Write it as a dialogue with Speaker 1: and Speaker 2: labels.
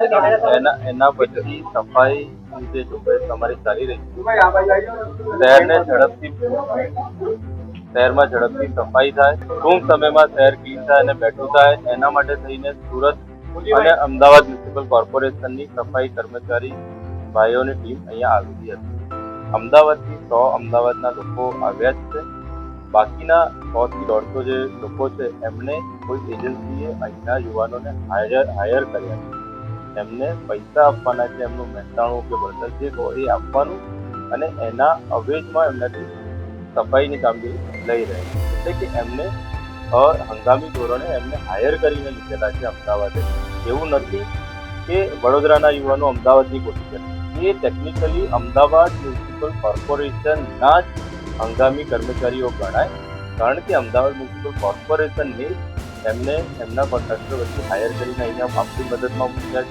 Speaker 1: એના પછી સફાઈની જે ઝુંબેશ તમારી ચાલી રહી છે, શહેરમાં ઝડપથી સફાઈ થાય, ટૂંક સમયમાં શહેર ક્લીન થાય અને બેઠું થાય, એના માટે થઈને સુરત અને અમદાવાદ મ્યુનિસિપલ કોર્પોરેશનની સફાઈ કર્મચારી ભાઈઓની ટીમ અહીંયા આવેલી હતી. અમદાવાદથી 100 અમદાવાદના લોકો આવ્યા જ છે. બાકીના 100 થી 150 જે લોકો છે એમને કોઈ એજન્સીએ અહીંના યુવાનોને હાયર કર્યા છે. એમને પૈસા આપવાના છે, એમનું મહેનતાણું કે વળતર જે હોય એ આપવાનું અને એના અવેજમાં એમનાથી સફાઈની કામગીરી લઈ રહ્યા છે. એટલે કે એમને હંગામી ધોરણે એમને હાયર કરીને લીધેલા છે અમદાવાદે. એવું નથી કે વડોદરાના યુવાનો અમદાવાદની કોશિશ કરે. એ ટેકનિકલી અમદાવાદ મ્યુનિસિપલ કોર્પોરેશનના જ હંગામી કર્મચારીઓ ગણાય, કારણ કે અમદાવાદ મ્યુનિસિપલ કોર્પોરેશનને એમને એમના કોન્ટ્રાક્ટર વચ્ચે હાયર કરીને અહીંયા આપણી મદદમાં મૂક્યા છે.